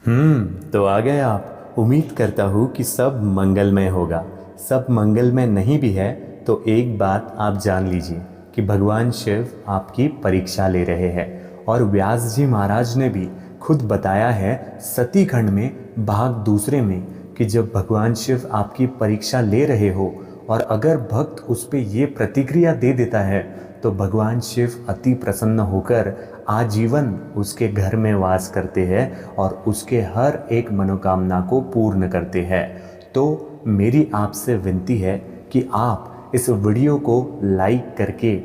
तो आ गए आप। उम्मीद करता हूँ कि सब मंगलमय होगा। सब मंगलमय नहीं भी है तो एक बात आप जान लीजिए कि भगवान शिव आपकी परीक्षा ले रहे हैं। और व्यास जी महाराज ने भी खुद बताया है सती खंड में भाग दूसरे में कि जब भगवान शिव आपकी परीक्षा ले रहे हो और अगर भक्त उस पे ये प्रतिक्रिया दे देता है तो भगवान शिव अति प्रसन्न होकर आजीवन उसके घर में वास करते हैं और उसके हर एक मनोकामना को पूर्ण करते हैं। तो मेरी आपसे विनती है कि आप इस वीडियो को लाइक करके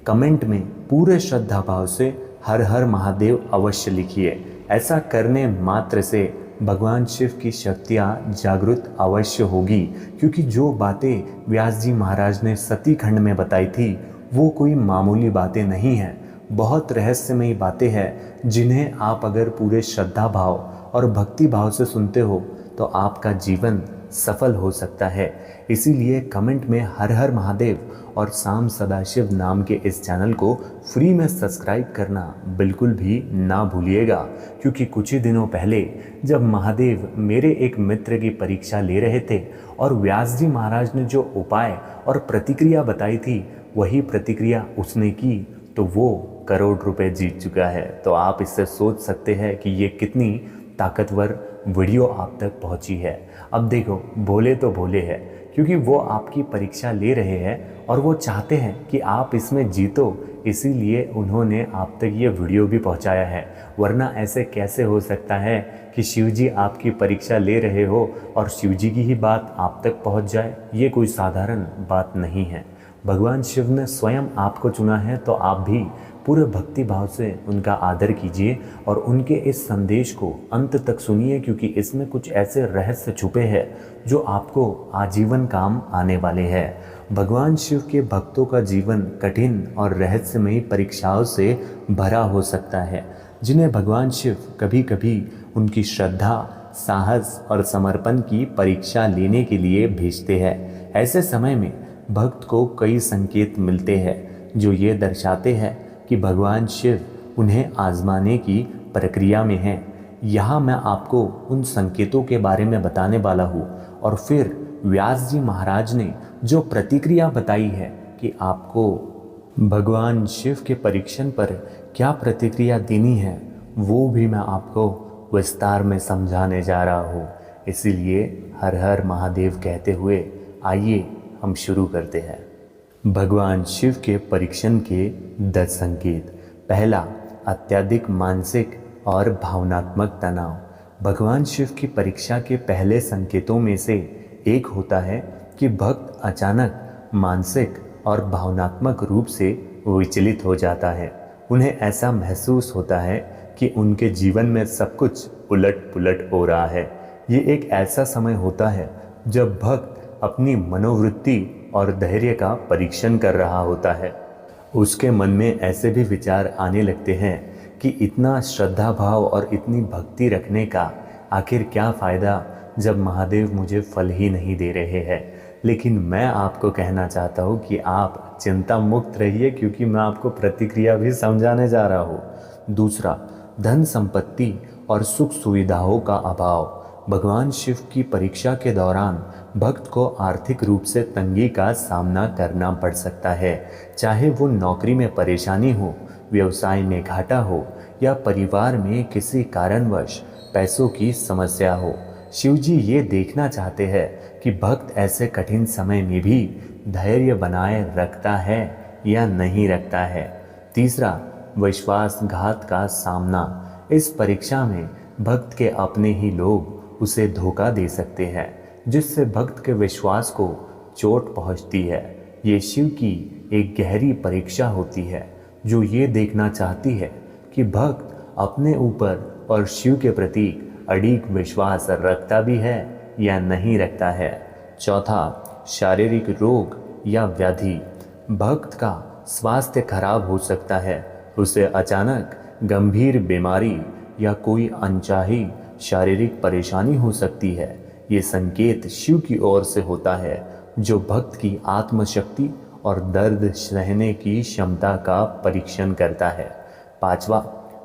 कमेंट में पूरे श्रद्धा भाव से हर हर महादेव अवश्य लिखिए। ऐसा करने मात्र से भगवान शिव की शक्तियाँ जागृत अवश्य होगी, क्योंकि जो बातें व्यास जी महाराज ने सती खंड में बताई थी वो कोई मामूली बातें नहीं हैं। बहुत रहस्यमयी बातें हैं जिन्हें आप अगर पूरे श्रद्धा भाव और भक्ति भाव से सुनते हो तो आपका जीवन सफल हो सकता है। इसीलिए कमेंट में हर हर महादेव और साम सदाशिव नाम के इस चैनल को फ्री में सब्सक्राइब करना बिल्कुल भी ना भूलिएगा, क्योंकि कुछ ही दिनों पहले जब महादेव मेरे एक मित्र की परीक्षा ले रहे थे और व्यास जी महाराज ने जो उपाय और प्रतिक्रिया बताई थी वही प्रतिक्रिया उसने की तो वो करोड़ रुपए जीत चुका है। तो आप इससे सोच सकते हैं कि ये कितनी ताकतवर वीडियो आप तक पहुंची है। अब देखो, भोले तो भोले हैं, क्योंकि वो आपकी परीक्षा ले रहे हैं और वो चाहते हैं कि आप इसमें जीतो, इसीलिए उन्होंने आप तक ये वीडियो भी पहुंचाया है। वरना ऐसे कैसे हो सकता है कि शिव जी आपकी परीक्षा ले रहे हो और शिव जी की ही बात आप तक पहुंच जाए? ये कोई साधारण बात नहीं है। भगवान शिव ने स्वयं आपको चुना है, तो आप भी पूरे भक्ति भाव से उनका आदर कीजिए और उनके इस संदेश को अंत तक सुनिए, क्योंकि इसमें कुछ ऐसे रहस्य छुपे हैं जो आपको आजीवन काम आने वाले हैं। भगवान शिव के भक्तों का जीवन कठिन और रहस्यमयी परीक्षाओं से भरा हो सकता है, जिन्हें भगवान शिव कभी कभी उनकी श्रद्धा, साहस और समर्पण की परीक्षा लेने के लिए भेजते हैं। ऐसे समय में भक्त को कई संकेत मिलते हैं जो ये दर्शाते हैं कि भगवान शिव उन्हें आजमाने की प्रक्रिया में हैं। यहाँ मैं आपको उन संकेतों के बारे में बताने वाला हूँ और फिर व्यास जी महाराज ने जो प्रतिक्रिया बताई है कि आपको भगवान शिव के परीक्षण पर क्या प्रतिक्रिया देनी है वो भी मैं आपको विस्तार में समझाने जा रहा हूँ। इसीलिए हर हर महादेव कहते हुए आइए हम शुरू करते हैं। भगवान शिव के परीक्षण के 10 संकेत। पहला, अत्यधिक मानसिक और भावनात्मक तनाव। भगवान शिव की परीक्षा के पहले संकेतों में से एक होता है कि भक्त अचानक मानसिक और भावनात्मक रूप से विचलित हो जाता है। उन्हें ऐसा महसूस होता है कि उनके जीवन में सब कुछ उलट पुलट हो रहा है। ये एक ऐसा समय होता है जब भक्त अपनी मनोवृत्ति और धैर्य का परीक्षण कर रहा होता है। उसके मन में ऐसे भी विचार आने लगते हैं कि इतना श्रद्धा भाव और इतनी भक्ति रखने का आखिर क्या फ़ायदा जब महादेव मुझे फल ही नहीं दे रहे हैं। लेकिन मैं आपको कहना चाहता हूँ कि आप चिंता मुक्त रहिए, क्योंकि मैं आपको प्रतिक्रिया भी समझाने जा रहा हूँ। दूसरा, धन संपत्ति और सुख सुविधाओं का अभाव। भगवान शिव की परीक्षा के दौरान भक्त को आर्थिक रूप से तंगी का सामना करना पड़ सकता है, चाहे वो नौकरी में परेशानी हो, व्यवसाय में घाटा हो या परिवार में किसी कारणवश पैसों की समस्या हो। शिव जी ये देखना चाहते हैं कि भक्त ऐसे कठिन समय में भी धैर्य बनाए रखता है या नहीं रखता है। तीसरा, विश्वासघात का सामना। इस परीक्षा में भक्त के अपने ही लोग उसे धोखा दे सकते हैं, जिससे भक्त के विश्वास को चोट पहुंचती है। ये शिव की एक गहरी परीक्षा होती है जो ये देखना चाहती है कि भक्त अपने ऊपर और शिव के प्रति अडिग विश्वास रखता भी है या नहीं रखता है। चौथा, शारीरिक रोग या व्याधि। भक्त का स्वास्थ्य खराब हो सकता है, उसे अचानक गंभीर बीमारी या कोई अनचाही शारीरिक परेशानी हो सकती है। ये संकेत शिव की ओर से होता है जो भक्त की आत्मशक्ति और दर्द सहने की क्षमता का परीक्षण करता है। पांचवा,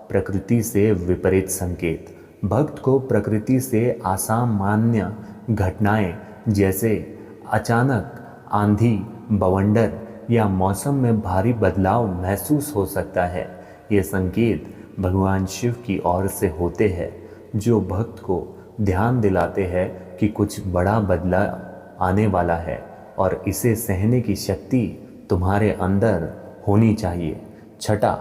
प्रकृति से विपरीत संकेत। भक्त को प्रकृति से असामान्य घटनाएं जैसे अचानक आंधी, बवंडर या मौसम में भारी बदलाव महसूस हो सकता है। ये संकेत भगवान शिव की ओर से होते हैं, जो भक्त को ध्यान दिलाते हैं कि कुछ बड़ा बदलाव आने वाला है और इसे सहने की शक्ति तुम्हारे अंदर होनी चाहिए। छठा,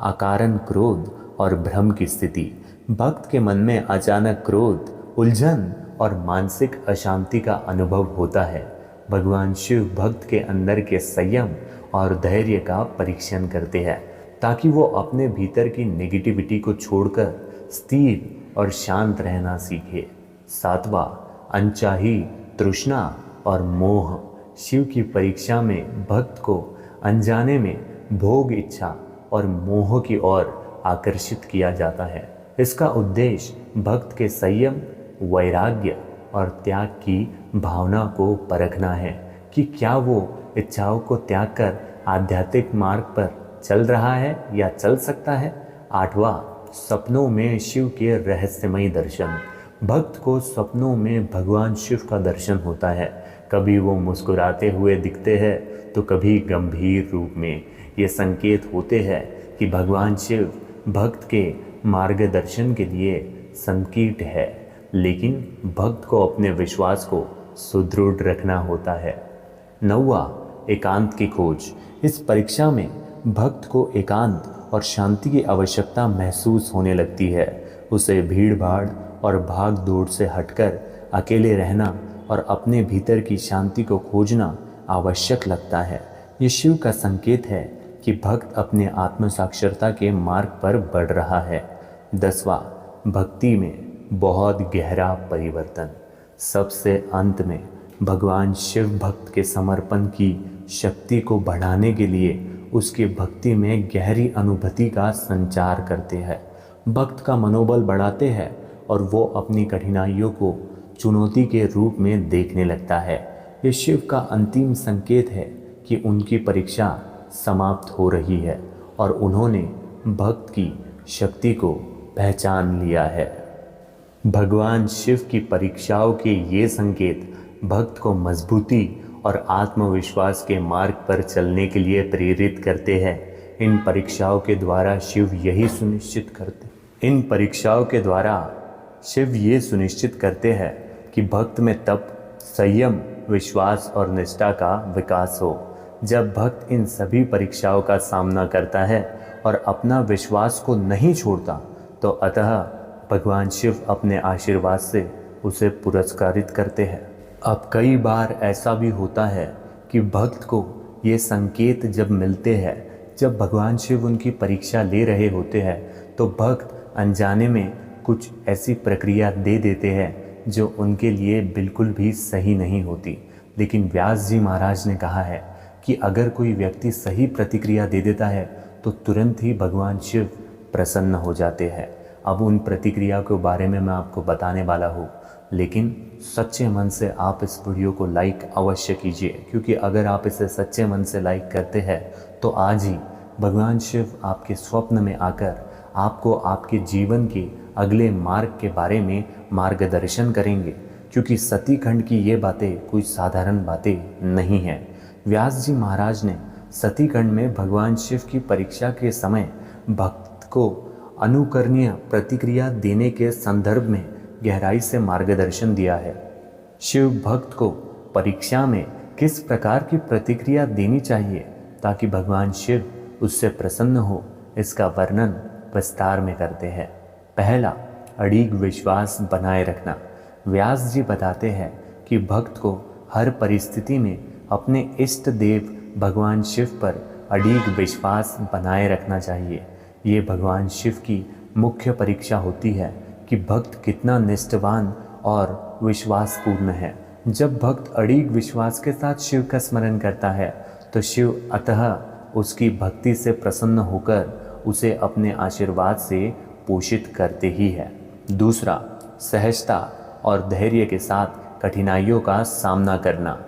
अकारण क्रोध और भ्रम की स्थिति। भक्त के मन में अचानक क्रोध, उलझन और मानसिक अशांति का अनुभव होता है। भगवान शिव भक्त के अंदर के संयम और धैर्य का परीक्षण करते हैं ताकि वो अपने भीतर की नेगेटिविटी को छोड़कर स्थिर और शांत रहना सीखे। सातवां, अनचाही तृष्णा और मोह। शिव की परीक्षा में भक्त को अनजाने में भोग इच्छा और मोह की ओर आकर्षित किया जाता है। इसका उद्देश्य भक्त के संयम, वैराग्य और त्याग की भावना को परखना है कि क्या वो इच्छाओं को त्याग कर आध्यात्मिक मार्ग पर चल रहा है या चल सकता है। आठवां, सपनों में शिव के रहस्यमय दर्शन। भक्त को सपनों में भगवान शिव का दर्शन होता है। कभी वो मुस्कुराते हुए दिखते हैं तो कभी गंभीर रूप में। ये संकेत होते हैं कि भगवान शिव भक्त के मार्गदर्शन के लिए संकीर्ण है, लेकिन भक्त को अपने विश्वास को सुदृढ़ रखना होता है। नौवां, एकांत की खोज। इस परीक्षा में भक्त को एकांत और शांति की आवश्यकता महसूस होने लगती है। उसे भीड़ भाड़ और भाग दौड़ से हटकर अकेले रहना और अपने भीतर की शांति को खोजना आवश्यक लगता है। ये शिव का संकेत है कि भक्त अपने आत्म साक्षरता के मार्ग पर बढ़ रहा है। 10वां, भक्ति में बहुत गहरा परिवर्तन। सबसे अंत में भगवान शिव भक्त के समर्पण की शक्ति को बढ़ाने के लिए उसकी भक्ति में गहरी अनुभूति का संचार करते हैं। भक्त का मनोबल बढ़ाते हैं और वो अपनी कठिनाइयों को चुनौती के रूप में देखने लगता है। ये शिव का अंतिम संकेत है कि उनकी परीक्षा समाप्त हो रही है और उन्होंने भक्त की शक्ति को पहचान लिया है। भगवान शिव की परीक्षाओं के ये संकेत भक्त को मजबूती और आत्मविश्वास के मार्ग पर चलने के लिए प्रेरित करते हैं। इन परीक्षाओं के द्वारा शिव ये सुनिश्चित करते हैं कि भक्त में तप, संयम, विश्वास और निष्ठा का विकास हो। जब भक्त इन सभी परीक्षाओं का सामना करता है और अपना विश्वास को नहीं छोड़ता, तो अतः भगवान शिव अपने आशीर्वाद से उसे पुरस्कारित करते हैं। अब कई बार ऐसा भी होता है कि भक्त को ये संकेत जब मिलते हैं, जब भगवान शिव उनकी परीक्षा ले रहे होते हैं, तो भक्त अनजाने में कुछ ऐसी प्रक्रिया दे देते हैं जो उनके लिए बिल्कुल भी सही नहीं होती। लेकिन व्यास जी महाराज ने कहा है कि अगर कोई व्यक्ति सही प्रतिक्रिया दे देता है तो तुरंत ही भगवान शिव प्रसन्न हो जाते हैं। अब उन प्रतिक्रिया के बारे में मैं आपको बताने वाला हूँ, लेकिन सच्चे मन से आप इस वीडियो को लाइक अवश्य कीजिए, क्योंकि अगर आप इसे सच्चे मन से लाइक करते हैं तो आज ही भगवान शिव आपके स्वप्न में आकर आपको आपके जीवन के अगले मार्ग के बारे में मार्गदर्शन करेंगे, क्योंकि सती खंड की ये बातें कोई साधारण बातें नहीं हैं। व्यास जी महाराज ने सती खंड में भगवान शिव की परीक्षा के समय भक्त को अनुकरणीय प्रतिक्रिया देने के संदर्भ में गहराई से मार्गदर्शन दिया है। शिव भक्त को परीक्षा में किस प्रकार की प्रतिक्रिया देनी चाहिए ताकि भगवान शिव उससे प्रसन्न हो, इसका वर्णन विस्तार में करते हैं। पहला, अड़िग विश्वास बनाए रखना। व्यास जी बताते हैं कि भक्त को हर परिस्थिति में अपने इष्ट देव भगवान शिव पर अड़िग विश्वास बनाए रखना चाहिए। ये भगवान शिव की मुख्य परीक्षा होती है कि भक्त कितना निष्ठावान और विश्वासपूर्ण है। जब भक्त अड़िग विश्वास के साथ शिव का स्मरण करता है तो शिव अतः उसकी भक्ति से प्रसन्न होकर उसे अपने आशीर्वाद से पोषित करते ही है। दूसरा, सहजता और धैर्य के साथ कठिनाइयों का सामना करना।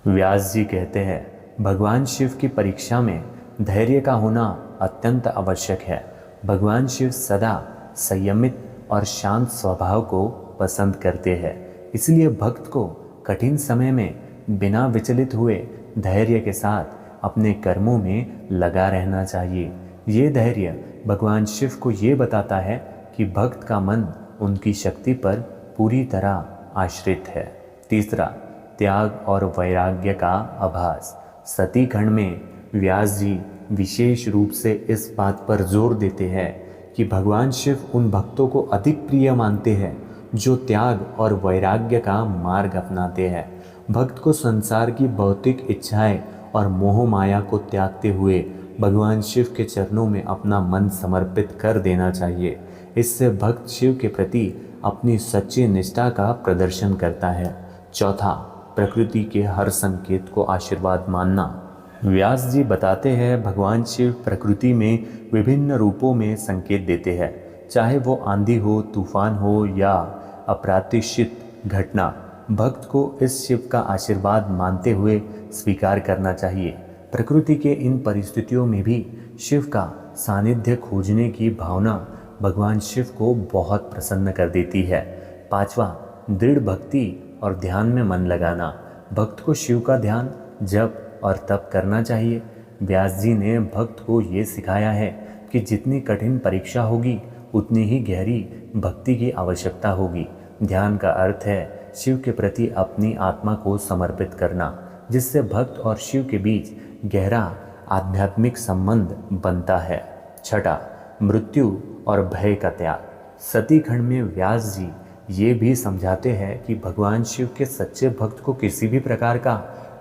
व्यास जी कहते हैं, भगवान शिव की परीक्षा में धैर्य का होना अत्यंत आवश्यक है। भगवान शिव सदा संयमित और शांत स्वभाव को पसंद करते हैं। इसलिए भक्त को कठिन समय में बिना विचलित हुए धैर्य के साथ अपने कर्मों में लगा रहना चाहिए। ये धैर्य भगवान शिव को ये बताता है कि भक्त का मन उनकी शक्ति पर पूरी तरह आश्रित है। तीसरा, त्याग और वैराग्य का आभास। सती खंड में व्यास जी विशेष रूप से इस बात पर जोर देते हैं कि भगवान शिव उन भक्तों को अधिक प्रिय मानते हैं जो त्याग और वैराग्य का मार्ग अपनाते हैं। भक्त को संसार की भौतिक इच्छाएं और मोह माया को त्यागते हुए भगवान शिव के चरणों में अपना मन समर्पित कर देना चाहिए। इससे भक्त शिव के प्रति अपनी सच्ची निष्ठा का प्रदर्शन करता है। चौथा, प्रकृति के हर संकेत को आशीर्वाद मानना। व्यास जी बताते हैं भगवान शिव प्रकृति में विभिन्न रूपों में संकेत देते हैं, चाहे वो आंधी हो, तूफान हो या अप्रत्याशित घटना। भक्त को इस शिव का आशीर्वाद मानते हुए स्वीकार करना चाहिए। प्रकृति के इन परिस्थितियों में भी शिव का सानिध्य खोजने की भावना भगवान शिव को बहुत प्रसन्न कर देती है। पांचवा, दृढ़ भक्ति और ध्यान में मन लगाना। भक्त को शिव का ध्यान, जप और तप करना चाहिए। व्यास जी ने भक्त को ये सिखाया है कि जितनी कठिन परीक्षा होगी उतनी ही गहरी भक्ति की आवश्यकता होगी। ध्यान का अर्थ है शिव के प्रति अपनी आत्मा को समर्पित करना, जिससे भक्त और शिव के बीच गहरा आध्यात्मिक संबंध बनता है। छठा, मृत्यु और भय का त्याग। सती खंड में व्यास जी ये भी समझाते हैं कि भगवान शिव के सच्चे भक्त को किसी भी प्रकार का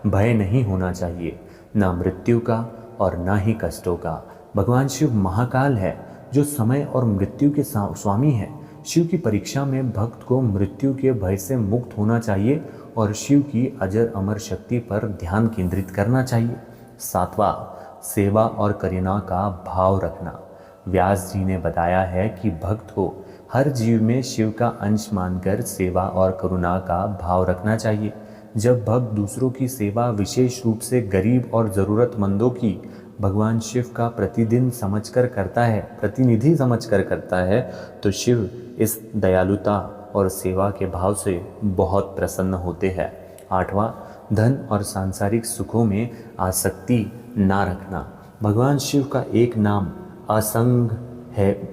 भय नहीं होना चाहिए, न मृत्यु का और न ही कष्टों का। भगवान शिव महाकाल है जो समय और मृत्यु के स्वामी है। शिव की परीक्षा में भक्त को मृत्यु के भय से मुक्त होना चाहिए और शिव की अजर अमर शक्ति पर ध्यान केंद्रित करना चाहिए। सातवां, सेवा और करुणा का भाव रखना। व्यास जी ने बताया है कि भक्त को हर जीव में शिव का अंश मानकर सेवा और करुणा का भाव रखना चाहिए। जब भक्त दूसरों की सेवा, विशेष रूप से गरीब और ज़रूरतमंदों की, भगवान शिव का प्रतिनिधि समझकर करता है तो शिव इस दयालुता और सेवा के भाव से बहुत प्रसन्न होते हैं। आठवां, धन और सांसारिक सुखों में आसक्ति ना रखना। भगवान शिव का एक नाम असंग है,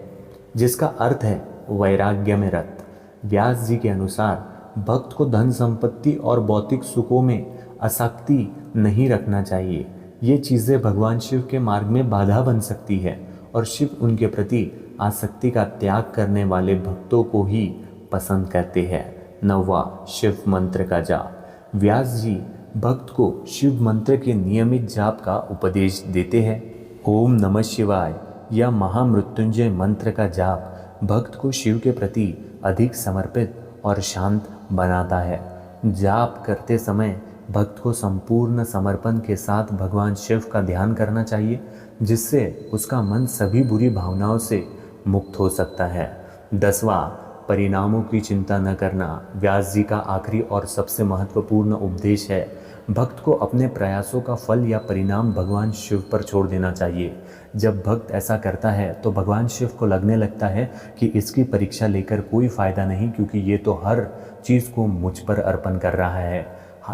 जिसका अर्थ है वैराग्य में रत। व्यास जी के अनुसार भक्त को धन संपत्ति और भौतिक सुखों में आसक्ति नहीं रखना चाहिए। ये चीज़ें भगवान शिव के मार्ग में बाधा बन सकती है और शिव उनके प्रति आसक्ति का त्याग करने वाले भक्तों को ही पसंद करते हैं। नौवां, शिव मंत्र का जाप। व्यास जी भक्त को शिव मंत्र के नियमित जाप का उपदेश देते हैं। ओम नमः शिवाय या महामृत्युंजय मंत्र का जाप भक्त को शिव के प्रति अधिक समर्पित और शांत बनाता है। जाप करते समय भक्त को संपूर्ण समर्पण के साथ भगवान शिव का ध्यान करना चाहिए, जिससे उसका मन सभी बुरी भावनाओं से मुक्त हो सकता है। 10वां, परिणामों की चिंता न करना। व्यास जी का आखिरी और सबसे महत्वपूर्ण उपदेश है भक्त को अपने प्रयासों का फल या परिणाम भगवान शिव पर छोड़ देना चाहिए। जब भक्त ऐसा करता है तो भगवान शिव को लगने लगता है कि इसकी परीक्षा लेकर कोई फ़ायदा नहीं, क्योंकि ये तो हर चीज़ को मुझ पर अर्पण कर रहा है।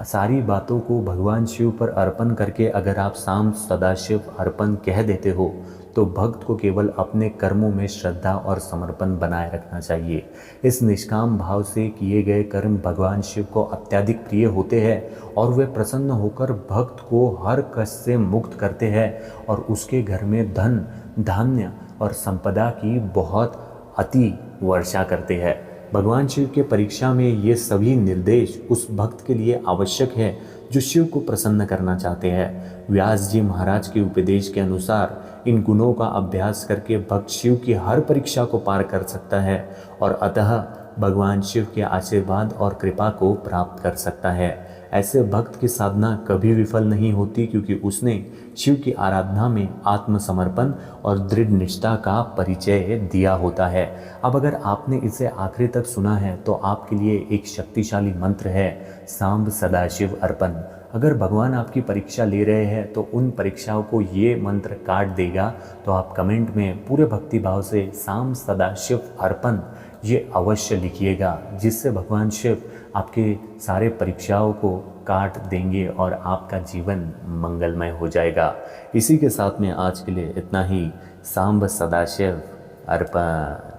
सारी बातों को भगवान शिव पर अर्पण करके अगर आप शाम सदाशिव अर्पण कह देते हो तो भक्त को केवल अपने कर्मों में श्रद्धा और समर्पण बनाए रखना चाहिए। इस निष्काम भाव से किए गए कर्म भगवान शिव को अत्यधिक प्रिय होते हैं और वे प्रसन्न होकर भक्त को हर कष्ट से मुक्त करते हैं और उसके घर में धन, धान्य और संपदा की बहुत अति वर्षा करते हैं। भगवान शिव के परीक्षा में ये सभी निर्देश उस भक्त के लिए आवश्यक है जो शिव को प्रसन्न करना चाहते हैं। व्यास जी महाराज के उपदेश के अनुसार इन गुणों का अभ्यास करके भक्त शिव की हर परीक्षा को पार कर सकता है और अतः भगवान शिव के आशीर्वाद और कृपा को प्राप्त कर सकता है। ऐसे भक्त की साधना कभी विफल नहीं होती, क्योंकि उसने शिव की आराधना में आत्मसमर्पण और दृढ़ निष्ठा का परिचय दिया होता है। अब अगर आपने इसे आखिरी तक सुना है तो आपके लिए एक शक्तिशाली मंत्र है, सांब सदाशिव अर्पण। अगर भगवान आपकी परीक्षा ले रहे हैं तो उन परीक्षाओं को ये मंत्र काट देगा। तो आप कमेंट में पूरे भक्ति भाव से सांब सदाशिव अर्पण ये अवश्य लिखिएगा, जिससे भगवान शिव आपके सारे परीक्षाओं को काट देंगे और आपका जीवन मंगलमय हो जाएगा। इसी के साथ में आज के लिए इतना ही। सांब सदाशिव अर्पण।